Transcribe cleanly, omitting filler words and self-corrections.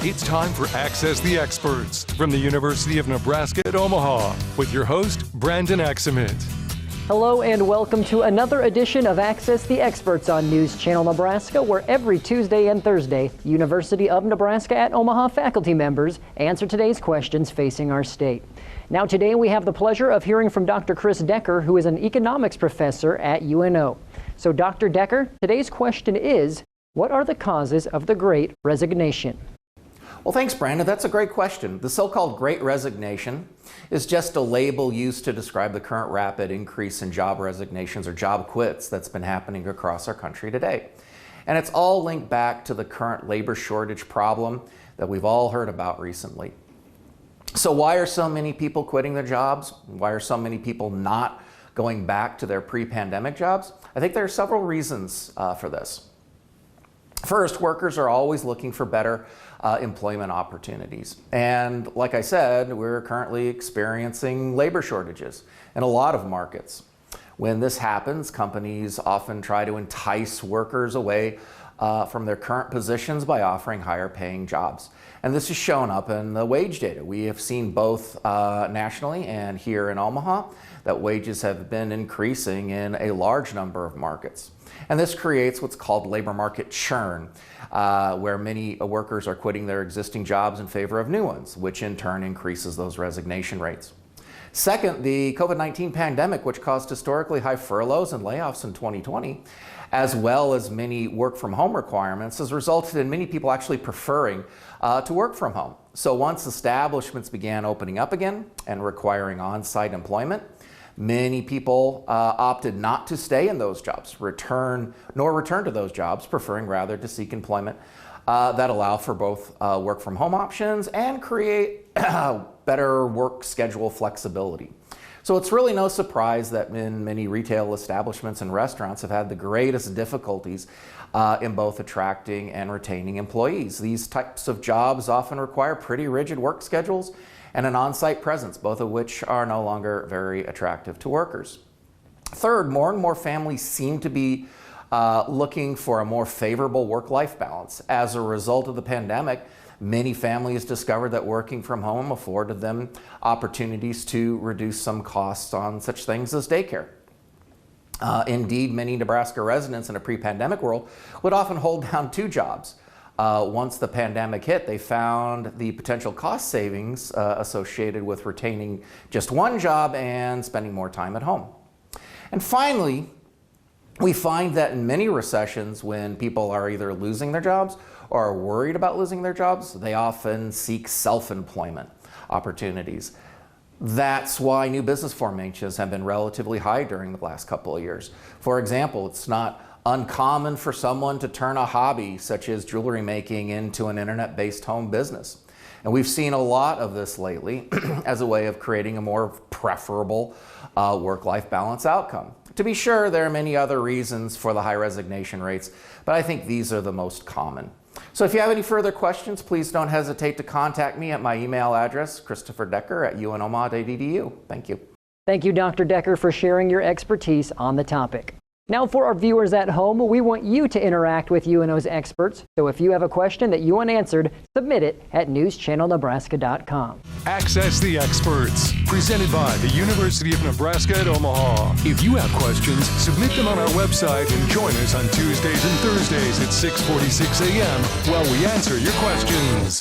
It's time for Access the Experts from the University of Nebraska at Omaha with your host, Brandon Axamit. Hello and welcome to another edition of Access the Experts on News Channel Nebraska, where every Tuesday and Thursday, University of Nebraska at Omaha faculty members answer today's questions facing our state. Now today we have the pleasure of hearing from Dr. Chris Decker, who is an economics professor at UNO. So Dr. Decker, today's question is, what are the causes of the Great Resignation? Well, thanks, Brandon. That's a great question. The so-called Great Resignation is just a label used to describe the current rapid increase in job resignations or job quits that's been happening across our country today. And it's all linked back to the current labor shortage problem that we've all heard about recently. So why are so many people quitting their jobs? Why are so many people not going back to their pre-pandemic jobs? I think there are several reasons for this. First, workers are always looking for better employment opportunities. And like I said, we're currently experiencing labor shortages in a lot of markets. When this happens, companies often try to entice workers away from their current positions by offering higher paying jobs. And this is shown up in the wage data. We have seen both nationally and here in Omaha that wages have been increasing in a large number of markets. And this creates what's called labor market churn, where many workers are quitting their existing jobs in favor of new ones, which in turn increases those resignation rates. Second, the COVID-19 pandemic, which caused historically high furloughs and layoffs in 2020, as well as many work from home requirements, has resulted in many people actually preferring to work from home. So once establishments began opening up again and requiring on-site employment, many people opted not to stay in those jobs, return to those jobs, preferring rather to seek employment that allow for both work from home options and create better work schedule flexibility. So it's really no surprise that many retail establishments and restaurants have had the greatest difficulties in both attracting and retaining employees. These types of jobs often require pretty rigid work schedules and an on-site presence, both of which are no longer very attractive to workers. Third, more and more families seem to be looking for a more favorable work-life balance. As a result of the pandemic, many families discovered that working from home afforded them opportunities to reduce some costs on such things as daycare. Indeed, many Nebraska residents in a pre-pandemic world would often hold down two jobs. Once the pandemic hit, they found the potential cost savings associated with retaining just one job and spending more time at home. And finally, we find that in many recessions, when people are either losing their jobs or are worried about losing their jobs, they often seek self-employment opportunities. That's why new business formations have been relatively high during the last couple of years. For example, it's not uncommon for someone to turn a hobby such as jewelry making into an internet-based home business. And we've seen a lot of this lately as a way of creating a more preferable work-life balance outcome. To be sure, there are many other reasons for the high resignation rates, but I think these are the most common. So if you have any further questions, please don't hesitate to contact me at my email address, christopherdecker@unomaha.edu. Thank you. Thank you, Dr. Decker, for sharing your expertise on the topic. Now for our viewers at home, we want you to interact with UNO's experts. So if you have a question that you want answered, submit it at newschannelnebraska.com. Access the Experts, presented by the University of Nebraska at Omaha. If you have questions, submit them on our website and join us on Tuesdays and Thursdays at 6:46 a.m. while we answer your questions.